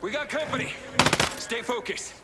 We got company. Stay focused.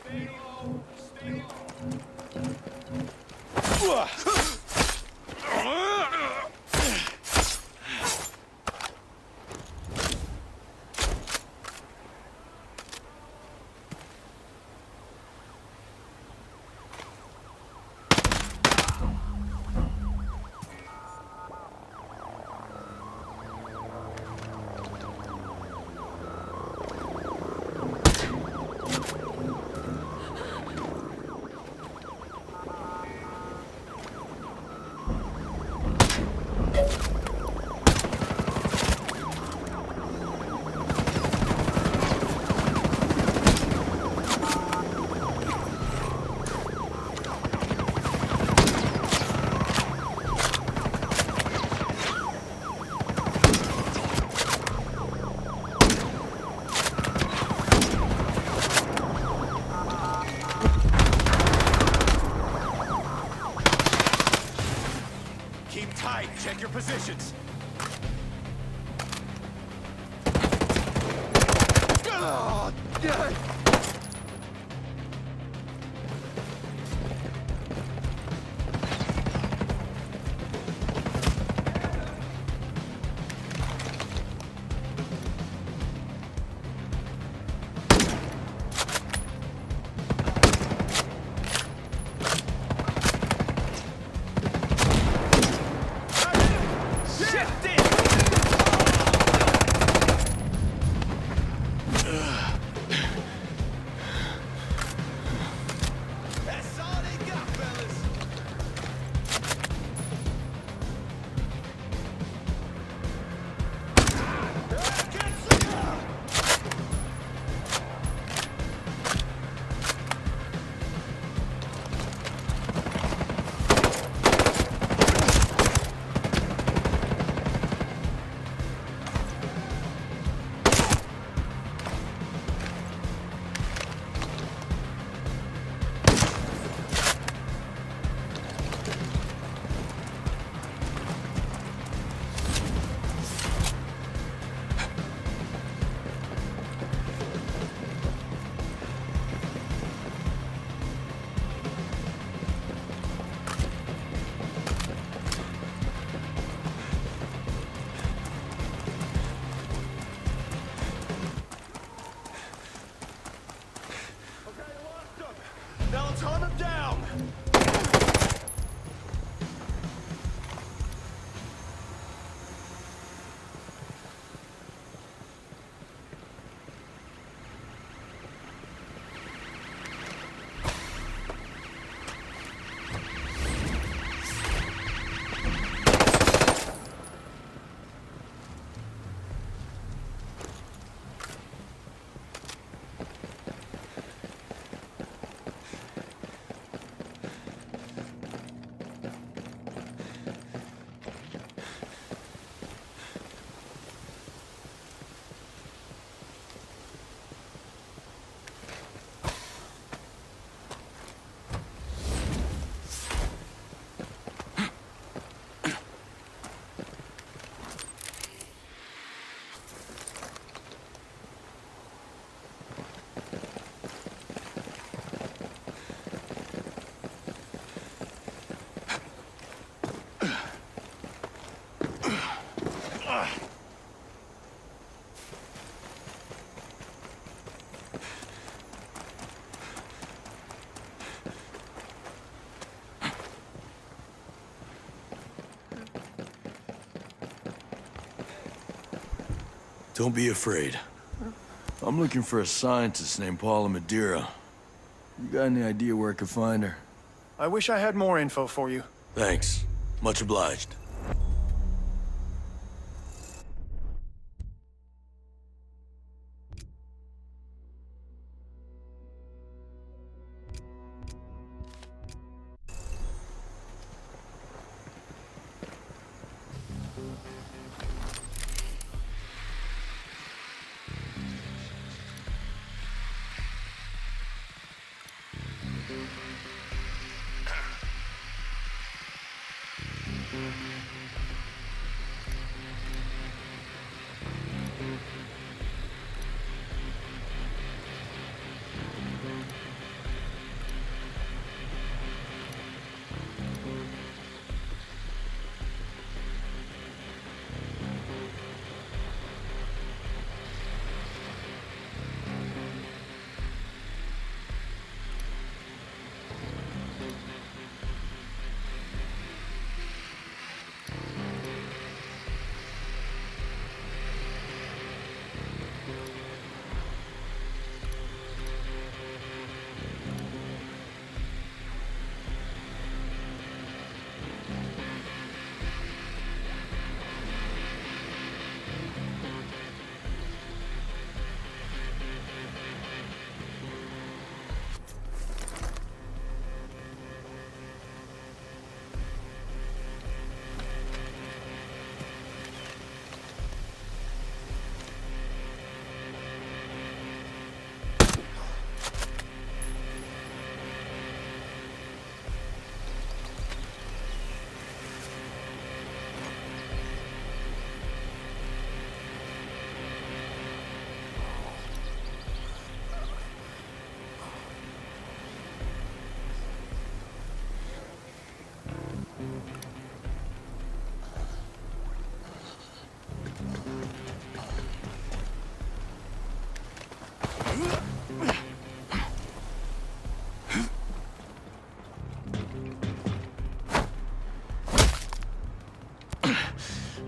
Keep tight. Check your positions. Oh, God. Now let's hunt him down! Don't be afraid. I'm looking for a scientist named Paula Madeira. You got any idea where I could find her? I wish I had more info for you. Thanks. Much obliged.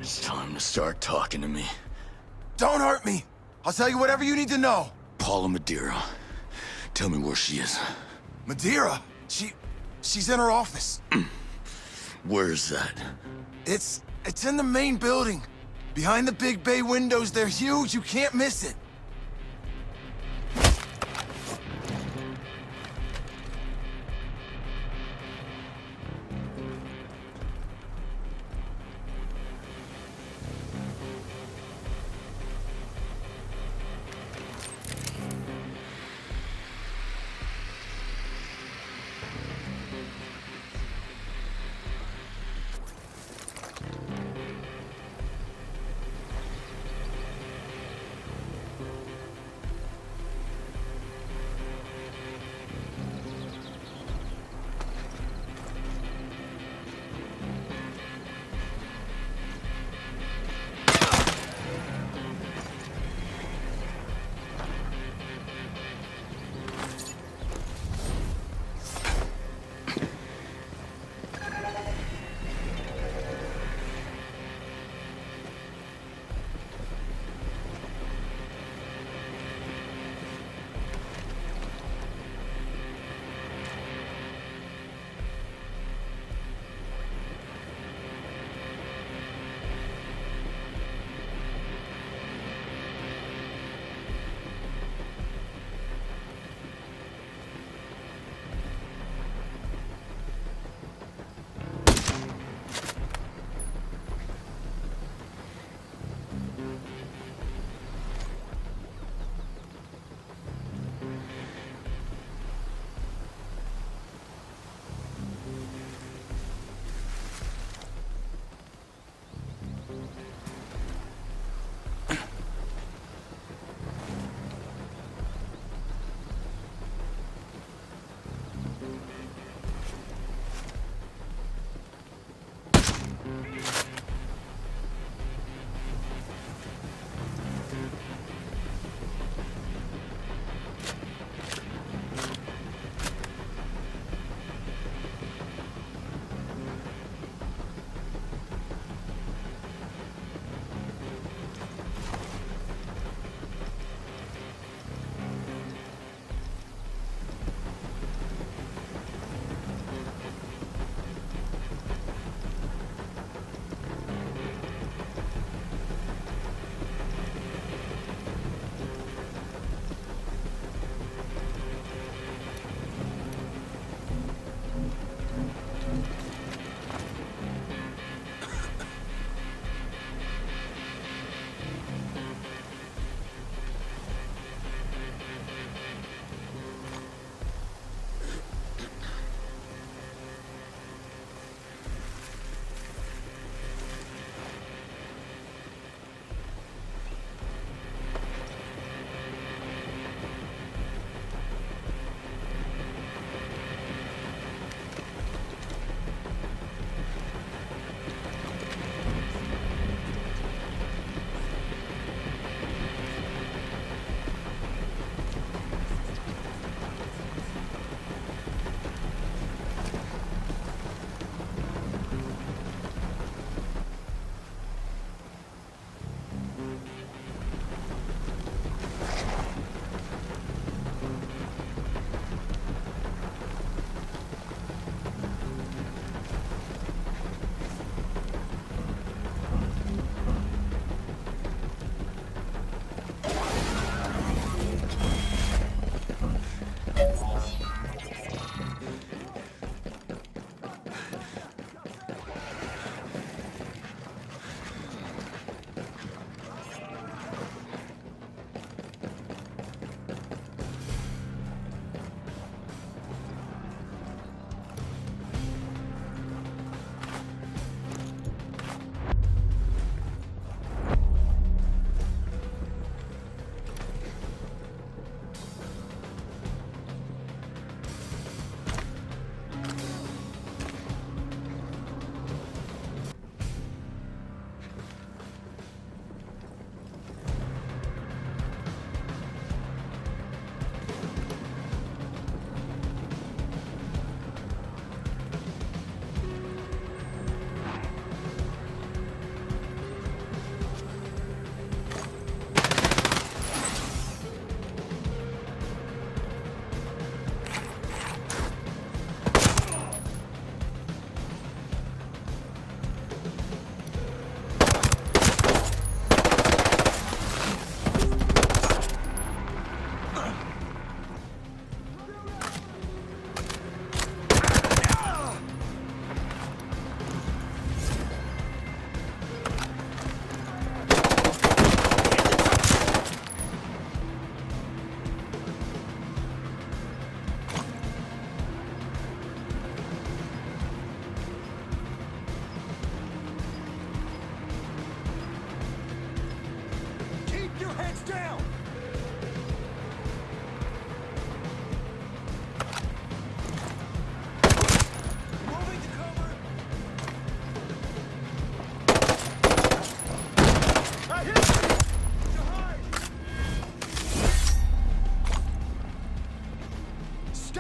It's time to start talking to me. Don't hurt me. I'll tell you whatever you need to know. Paula Madeira. Tell me where she is. Madeira? She's in her office. Where is that? It's in the main building. Behind the big bay windows, they're huge. You can't miss it.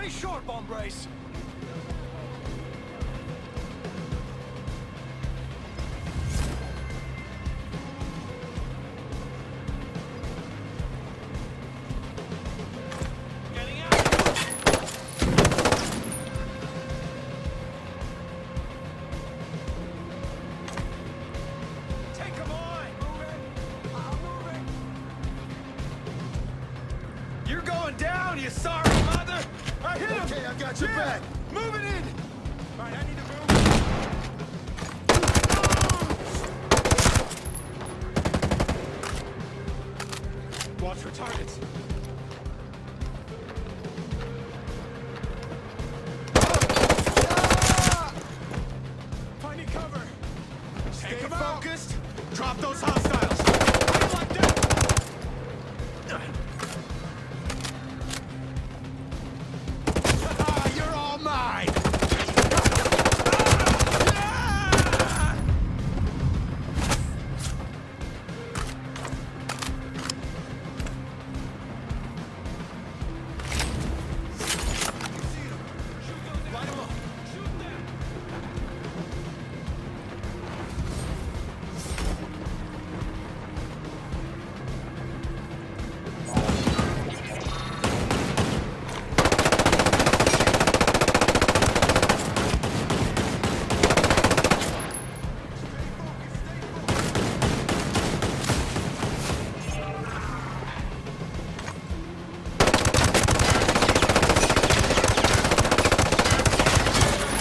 Stay sharp, hombres! Getting out! Take him on! Moving! You're going down, you sorry mother! I hit him! Okay, I got your back. Moving in! Alright, I need to move. Watch for targets. Finding cover. Stay focused. Drop those hostiles. Feel like that. You're all mine. Light 'em up. Shoot them!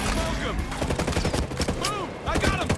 Smoke 'em! Boom! I got him!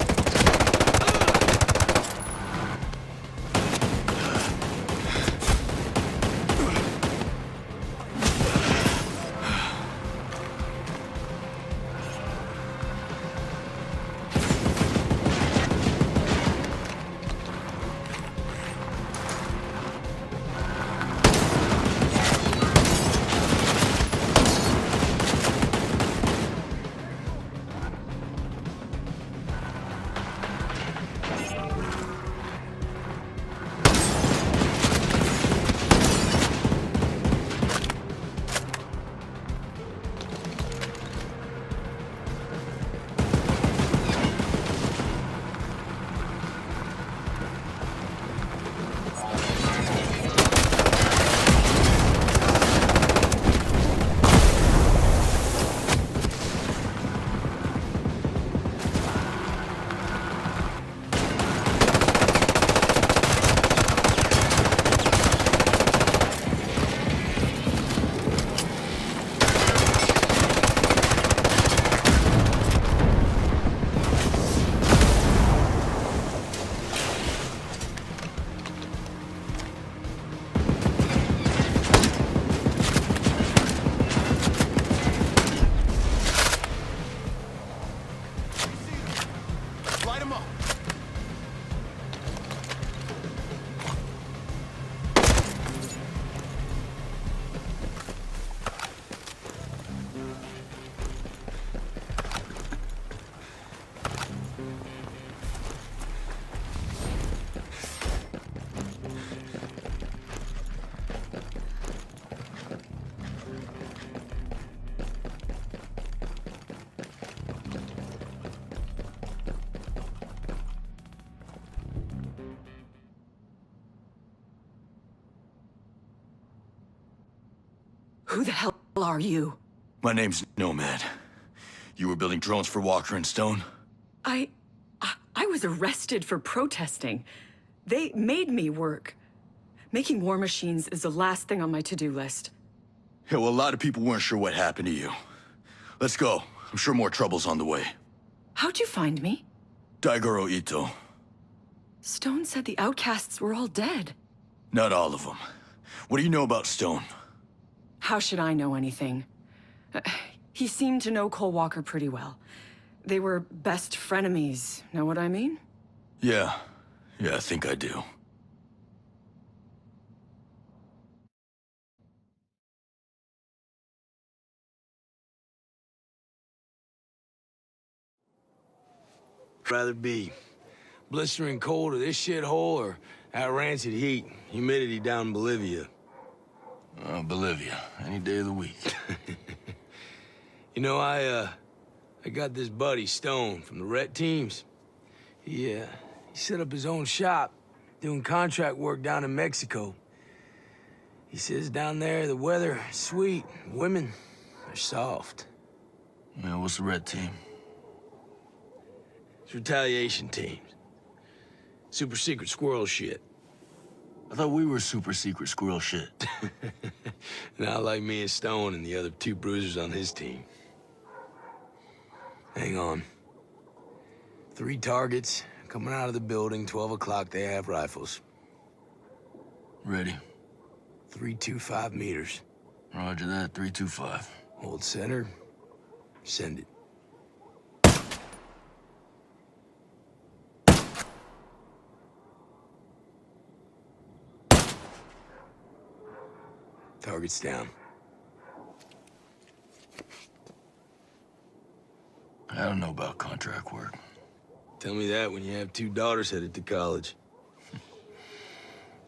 Light 'em up. Who the hell are you? My name's Nomad. You were building drones for Walker and Stone? I was arrested for protesting. They made me work. Making war machines is the last thing on my to-do list. Yeah, well, a lot of people weren't sure what happened to you. Let's go. I'm sure more trouble's on the way. How'd you find me? Daigoro Ito. Stone said the outcasts were all dead. Not all of them. What do you know about Stone? How should I know anything? He seemed to know Cole Walker pretty well. They were best frenemies, know what I mean? Yeah, I think I do. Rather be blistering cold of this shithole or that rancid heat, humidity down in Bolivia? Bolivia, any day of the week. You know, I got this buddy, Stone, from the Ret teams. He set up his own shop, doing contract work down in Mexico. He says down there the weather is sweet, women are soft. Yeah, what's the red team? It's retaliation teams. Super secret squirrel shit. I thought we were super secret squirrel shit. Not like me and Stone and the other two bruisers on his team. Hang on. 3 targets coming out of the building, 12 o'clock, they have rifles. Ready. 325 meters. Roger that, 325. Hold center. Send it. Target's down. I don't know about contract work. Tell me that when you have 2 daughters headed to college.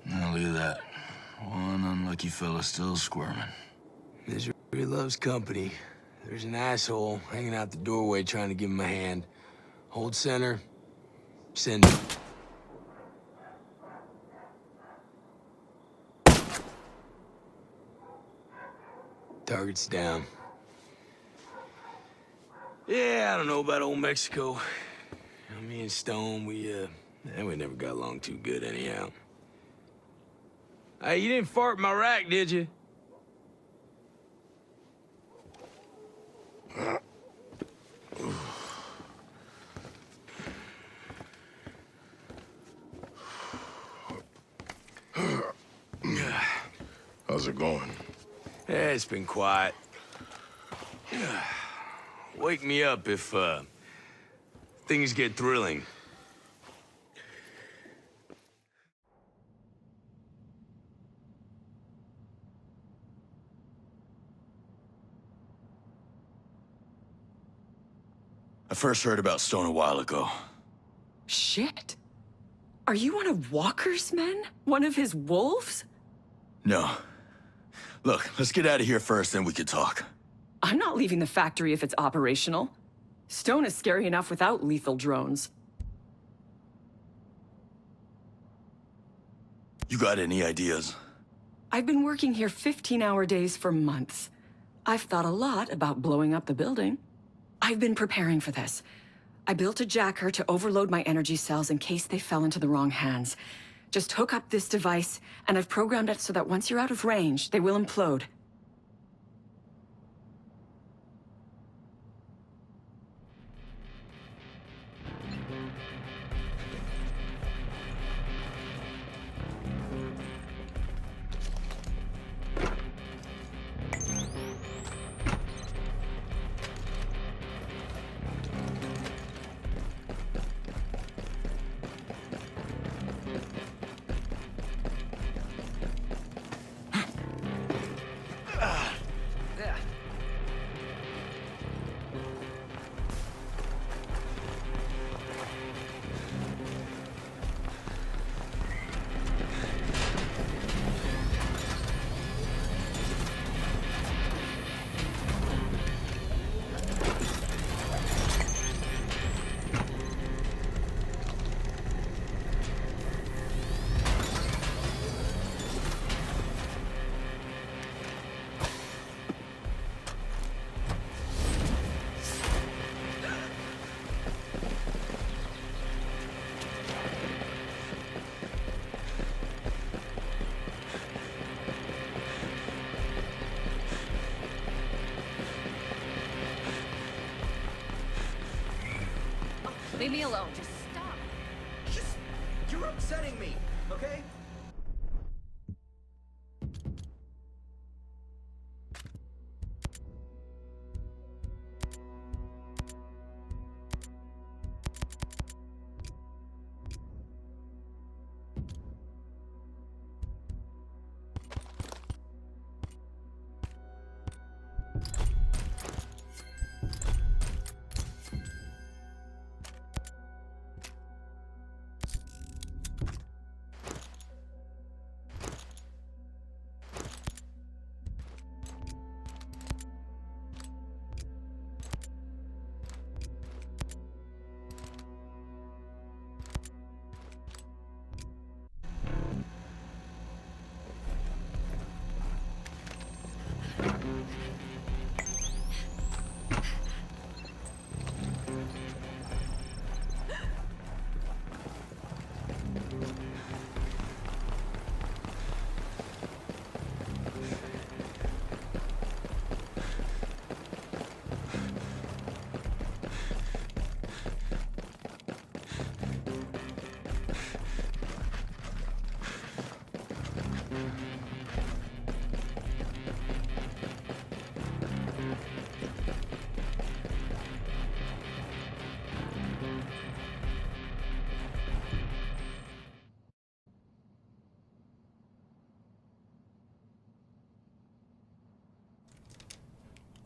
Now look at that. One unlucky fella still squirming. Misery loves company. There's an asshole hanging out the doorway trying to give him a hand. Hold center. Send it. Target's down. Yeah, I don't know about old Mexico. You know, me and Stone, we never got along too good anyhow. Hey, you didn't fart in my rack, did you? How's it going? Yeah, it's been quiet. Wake me up if, things get thrilling. I first heard about Stone a while ago. Shit. Are you one of Walker's men? One of his wolves? No. Look, let's get out of here first, then we can talk. I'm not leaving the factory if it's operational. Stone is scary enough without lethal drones. You got any ideas? I've been working here 15-hour days for months. I've thought a lot about blowing up the building. I've been preparing for this. I built a jacker to overload my energy cells in case they fell into the wrong hands. Just hook up this device, and I've programmed it so that once you're out of range, they will implode. Leave me alone. Just stop. You're upsetting me, okay?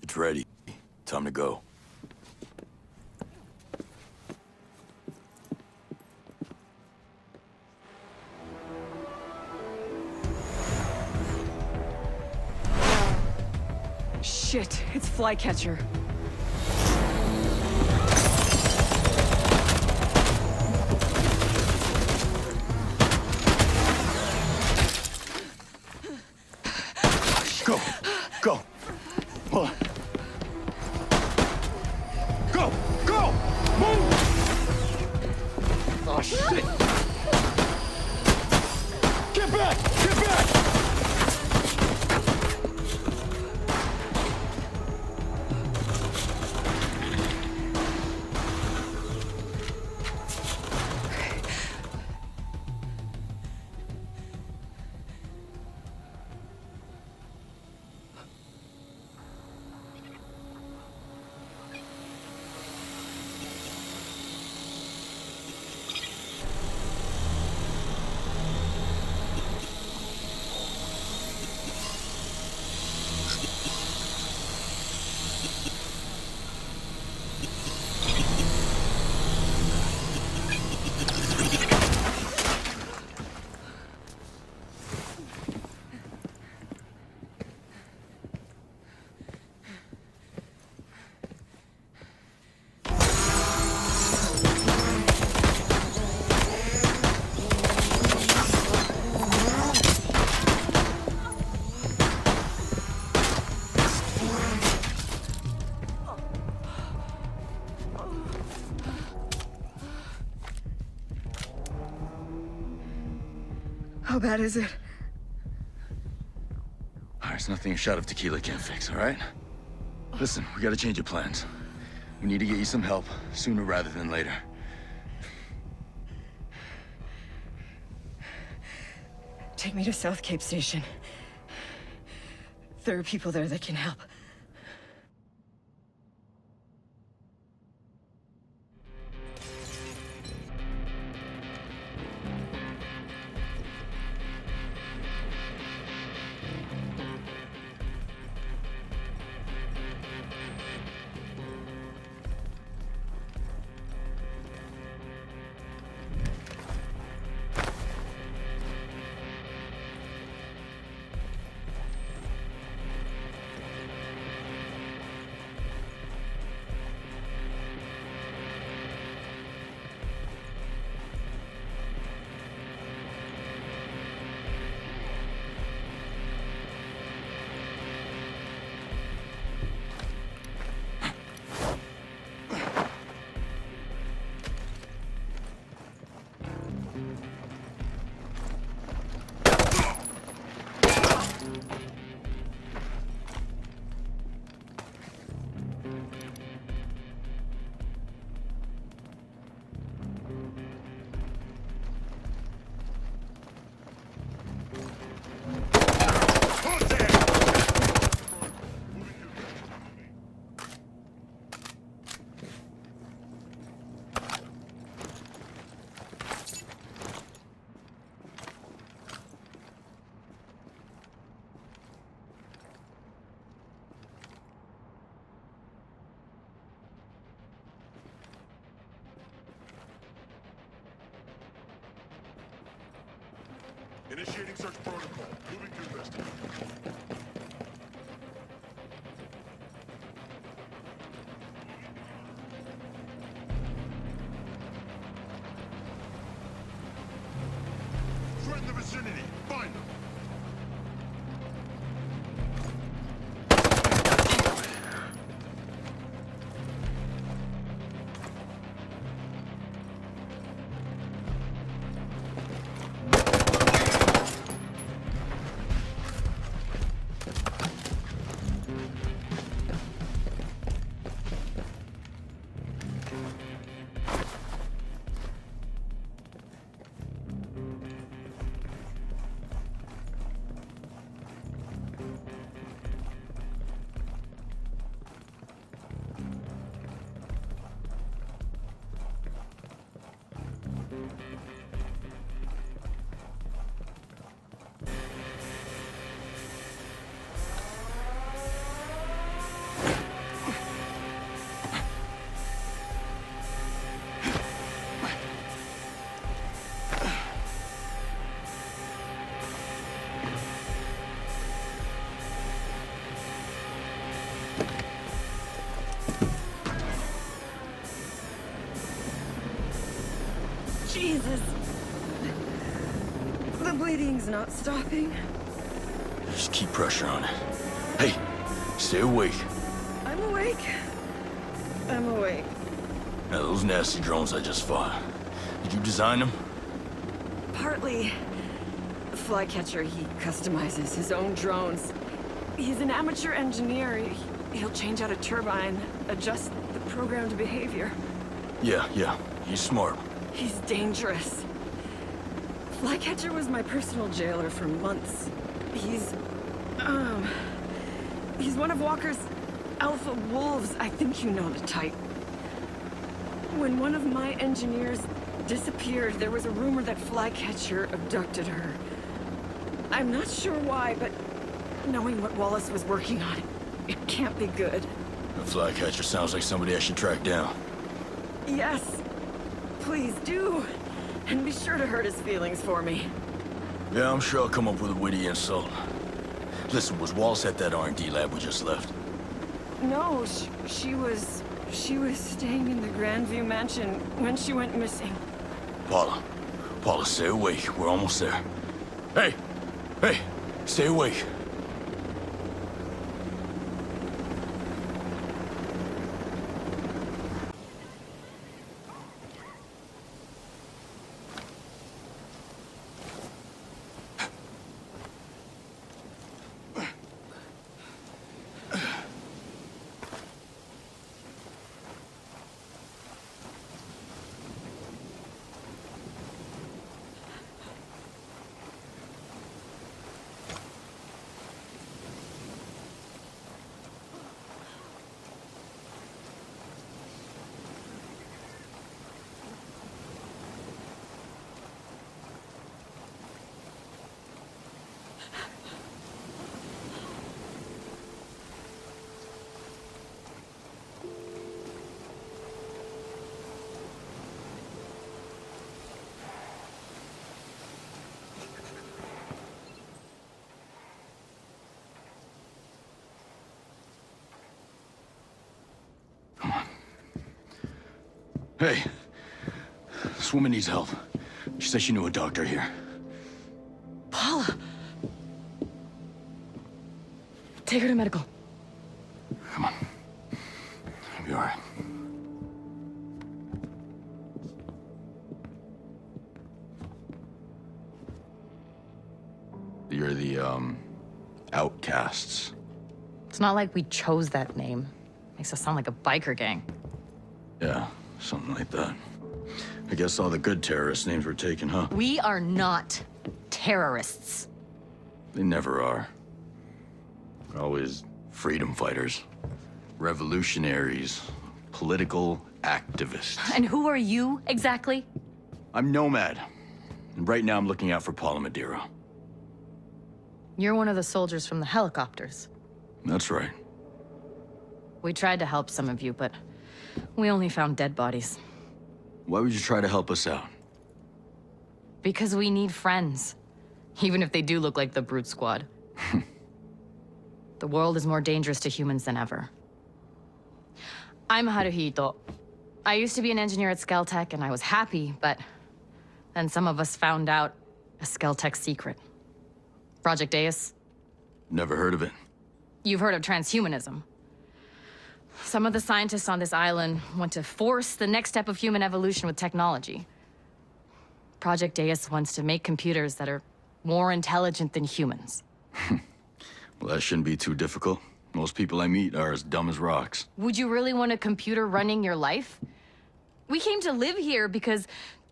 It's ready. Time to go. Shit, it's Flycatcher. Go! Go! Hold on. Go! Go! Move! Oh, shit! Get back! Get back! How bad is it? There's nothing a shot of tequila can't fix, all right? Listen, we gotta change your plans. We need to get you some help, sooner rather than later. Take me to South Cape Station. There are people there that can help. Initiating search protocol. Moving to investigate. Threat in the vicinity. Find them. bleeding's not stopping. Just keep pressure on it. Hey, stay awake. I'm awake. I'm awake. Now, those nasty drones I just fought, did you design them? Partly. The Flycatcher, he customizes his own drones. He's an amateur engineer. He'll change out a turbine, adjust the programmed behavior. Yeah, he's smart. He's dangerous. Flycatcher was my personal jailer for months. He's one of Walker's alpha wolves. I think you know the type. When one of my engineers disappeared, there was a rumor that Flycatcher abducted her. I'm not sure why, but knowing what Wallace was working on, it can't be good. The Flycatcher sounds like somebody I should track down. Yes, please do. And be sure to hurt his feelings for me. Yeah, I'm sure I'll come up with a witty insult. Listen, was Wallace at that R&D lab we just left? No, she was staying in the Grandview mansion when she went missing. Paula, stay awake. We're almost there. Hey, stay awake. Hey, this woman needs help. She said she knew a doctor here. Paula! Take her to medical. Come on. I'll be all right. You're the, outcasts. It's not like we chose that name. Makes us sound like a biker gang. Yeah, something like that. I guess all the good terrorist names were taken, huh? We are not terrorists. They never are. They're always freedom fighters, revolutionaries, political activists. And who are you, exactly? I'm Nomad, and right now I'm looking out for Paula Madeira. You're one of the soldiers from the helicopters. That's right. We tried to help some of you, but we only found dead bodies. Why would you try to help us out? Because we need friends. Even if they do look like the Brute Squad. The world is more dangerous to humans than ever. I'm Haruhito. I used to be an engineer at Skeltech, and I was happy, but then some of us found out a Skeltech secret. Project Deus? Never heard of it. You've heard of transhumanism. Some of the scientists on this island want to force the next step of human evolution with technology. Project Deus wants to make computers that are more intelligent than humans. Well, that shouldn't be too difficult. Most people I meet are as dumb as rocks. Would you really want a computer running your life? We came to live here because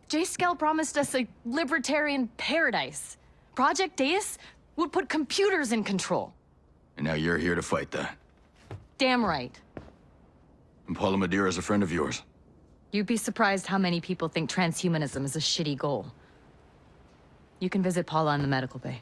J. Skell promised us a libertarian paradise. Project Deus would put computers in control. And now you're here to fight that. Damn right. And Paula Madeira is a friend of yours. You'd be surprised how many people think transhumanism is a shitty goal. You can visit Paula in the medical bay.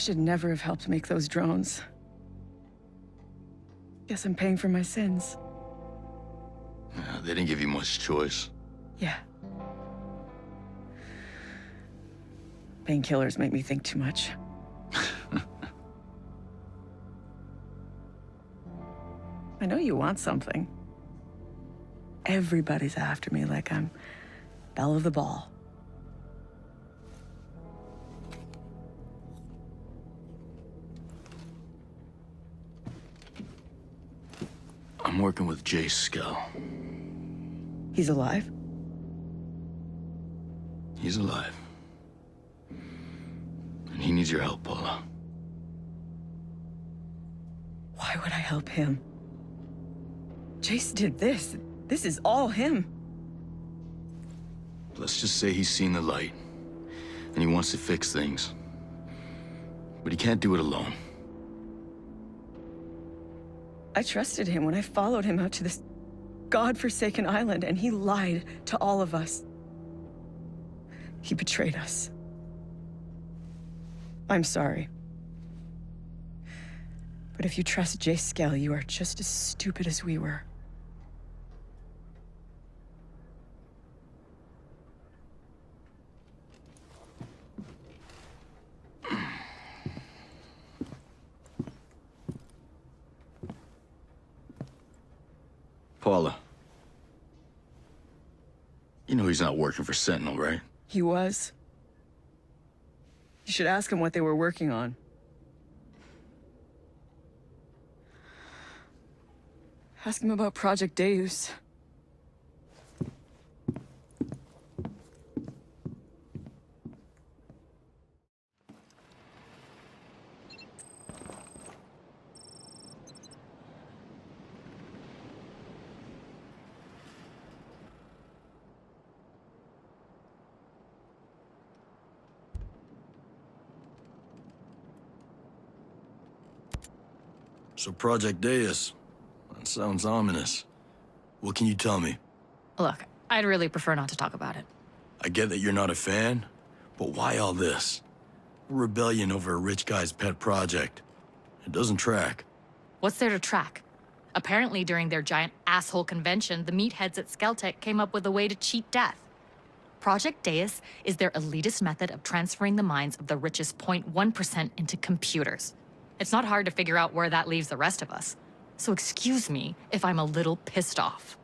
should never have helped make those drones. Guess I'm paying for my sins. Yeah, they didn't give you much choice. Yeah. Painkillers make me think too much. I know you want something. Everybody's after me like I'm belle of the ball. I'm working with Jace Skell. He's alive? He's alive. And he needs your help, Paula. Why would I help him? Jace did this. This is all him. Let's just say he's seen the light, and he wants to fix things. But he can't do it alone. I trusted him when I followed him out to this godforsaken island, and he lied to all of us. He betrayed us. I'm sorry. But if you trust Jace Skell, you are just as stupid as we were. Paula. You know he's not working for Sentinel, right? He was. You should ask him what they were working on. Ask him about Project Deus. So Project Deus. That sounds ominous. What can you tell me? Look, I'd really prefer not to talk about it. I get that you're not a fan, but why all this? A rebellion over a rich guy's pet project. It doesn't track. What's there to track? Apparently, during their giant asshole convention, the meatheads at Skeltech came up with a way to cheat death. Project Deus is their elitist method of transferring the minds of the richest 0.1% into computers. It's not hard to figure out where that leaves the rest of us. So excuse me if I'm a little pissed off.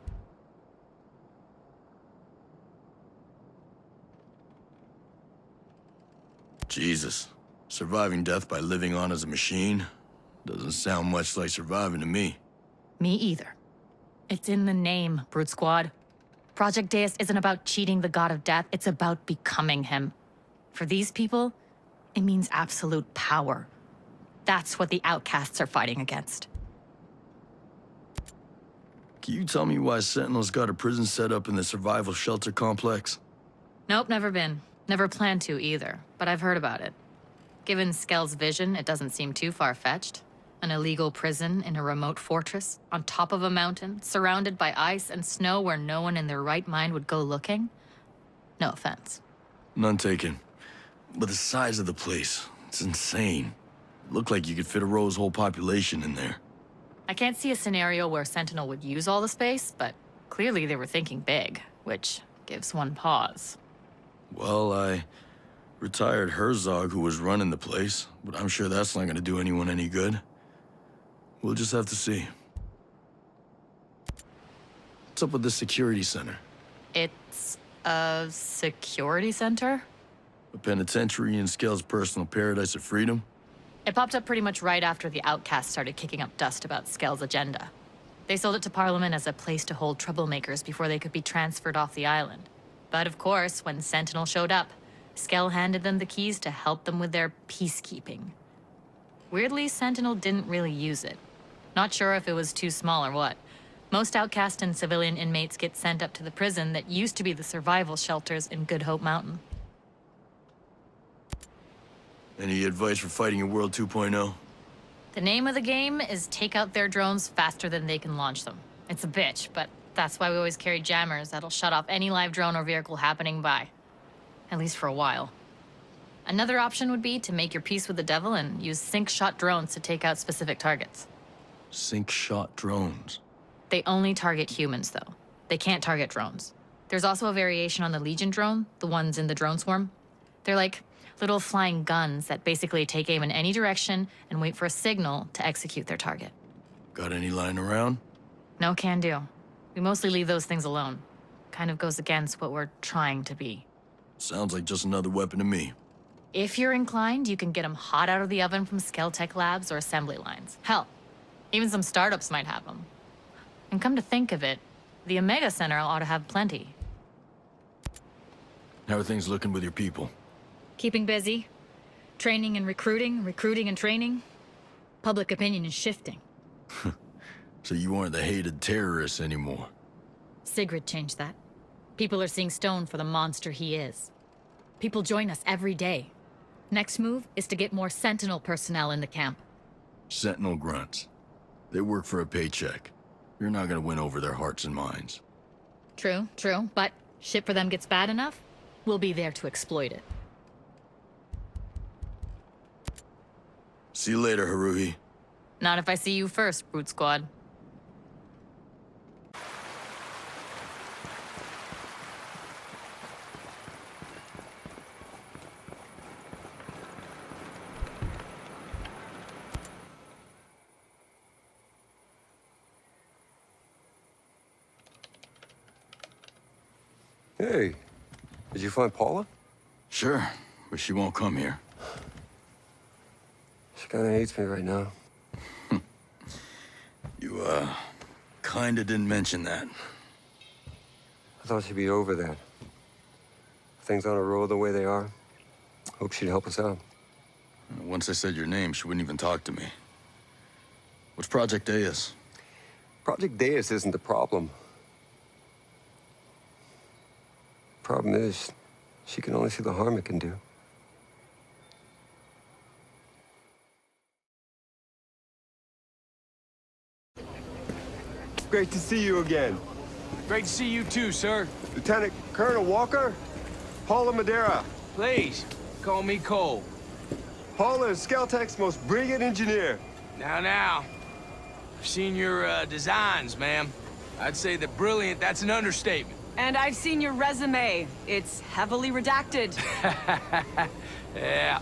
Jesus. Surviving death by living on as a machine? Doesn't sound much like surviving to me. Me either. It's in the name, Brute Squad. Project Deus isn't about cheating the god of death, it's about becoming him. For these people, it means absolute power. That's what the outcasts are fighting against. Can you tell me why Sentinel's got a prison set up in the survival shelter complex? Nope, never been. Never planned to either, but I've heard about it. Given Skell's vision, it doesn't seem too far-fetched. An illegal prison in a remote fortress, on top of a mountain, surrounded by ice and snow where no one in their right mind would go looking? No offense. None taken. But the size of the place, it's insane. Looked like you could fit a row's whole population in there. I can't see a scenario where Sentinel would use all the space, but clearly they were thinking big, which gives one pause. Well, I retired Herzog, who was running the place, but I'm sure that's not gonna do anyone any good. We'll just have to see. What's up with this security center? It's a security center? A penitentiary in Skell's personal paradise of freedom? It popped up pretty much right after the outcasts started kicking up dust about Skell's agenda. They sold it to Parliament as a place to hold troublemakers before they could be transferred off the island. But of course, when Sentinel showed up, Skell handed them the keys to help them with their peacekeeping. Weirdly, Sentinel didn't really use it. Not sure if it was too small or what. Most outcast and civilian inmates get sent up to the prison that used to be the survival shelters in Good Hope Mountain. Any advice for fighting in World 2.0? The name of the game is take out their drones faster than they can launch them. It's a bitch, but that's why we always carry jammers that'll shut off any live drone or vehicle happening by. At least for a while. Another option would be to make your peace with the devil and use sync-shot drones to take out specific targets. Sync-shot drones. They only target humans, though. They can't target drones. There's also a variation on the Legion drone, the ones in the drone swarm. They're like little flying guns that basically take aim in any direction and wait for a signal to execute their target. Got any lying around? No can do. We mostly leave those things alone. Kind of goes against what we're trying to be. Sounds like just another weapon to me. If you're inclined, you can get them hot out of the oven from Skeltech labs or assembly lines. Hell, even some startups might have them. And come to think of it, the Omega Center ought to have plenty. How are things looking with your people? Keeping busy. Training and recruiting, recruiting and training. Public opinion is shifting. So you aren't the hated terrorists anymore. Sigrid changed that. People are seeing Stone for the monster he is. People join us every day. Next move is to get more Sentinel personnel in the camp. Sentinel grunts. They work for a paycheck. You're not gonna win over their hearts and minds. True, true. But shit for them gets bad enough, we'll be there to exploit it. See you later, Haruhi. Not if I see you first, Brute Squad. Hey, did you find Paula? Sure, but she won't come here. She kinda hates me right now. You, kinda didn't mention that. I thought she'd be over that. Things on a roll the way they are. Hope she'd help us out. Once I said your name, she wouldn't even talk to me. What's Project Deus? Project Deus isn't the problem. Problem is, she can only see the harm it can do. Great to see you again. Great to see you too, sir. Lieutenant Colonel Walker, Paula Madeira. Please, call me Cole. Paula is Skeltech's most brilliant engineer. Now. I've seen your designs, ma'am. I'd say that brilliant, that's an understatement. And I've seen your resume. It's heavily redacted. Yeah.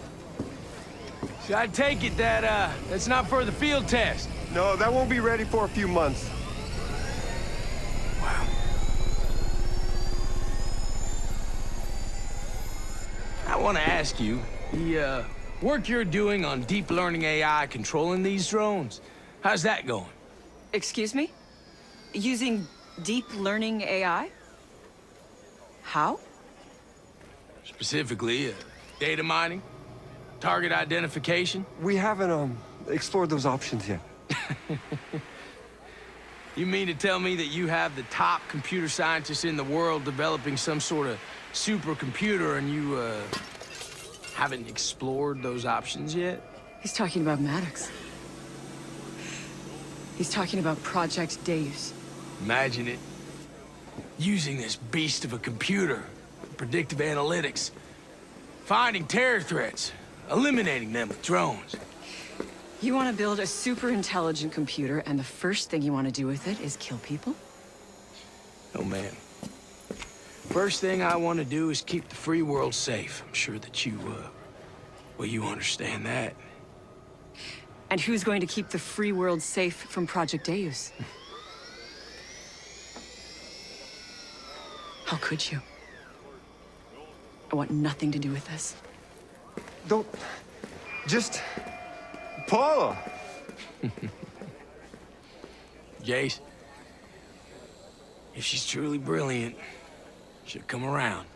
So I take it that, that's not for the field test. No, that won't be ready for a few months. Wow. I want to ask you, the, work you're doing on deep learning AI controlling these drones, how's that going? Excuse me? Using deep learning AI? How? Specifically, data mining, target identification. We haven't, explored those options yet. You mean to tell me that you have the top computer scientists in the world developing some sort of supercomputer and you, haven't explored those options yet? He's talking about Maddox. He's talking about Project Deus. Imagine it. Using this beast of a computer, predictive analytics, finding terror threats, eliminating them with drones. You want to build a super intelligent computer, and the first thing you want to do with it is kill people? Oh, man. First thing I want to do is keep the free world safe. I'm sure that you, well, you understand that. And who's going to keep the free world safe from Project Deus? How could you? I want nothing to do with this. Don't... Just... Paula! Jace, if she's truly brilliant, she'll come around.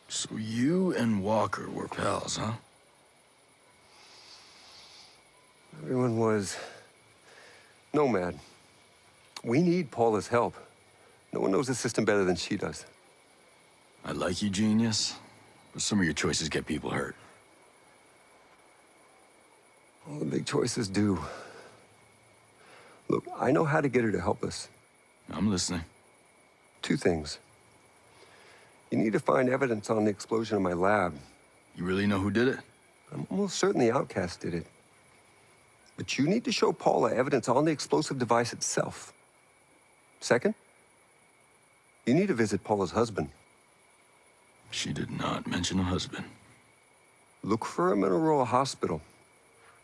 So you and Walker were pals, huh? Everyone was... nomad. We need Paula's help. No one knows the system better than she does. I like you, genius, but some of your choices get people hurt. All the big choices do. Look, I know how to get her to help us. I'm listening. 2 things. You need to find evidence on the explosion in my lab. You really know who did it? I'm almost certain the outcast did it. But you need to show Paula evidence on the explosive device itself. Second, you need to visit Paula's husband. She did not mention a husband. Look for him in Aurora Hospital.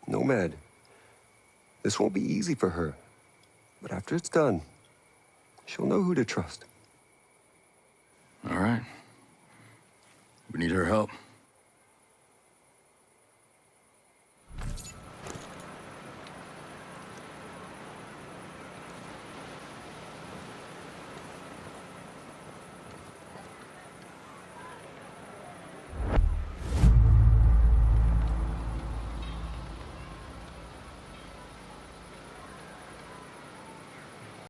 Nomad. This won't be easy for her. But after it's done, she'll know who to trust. All right. We need her help.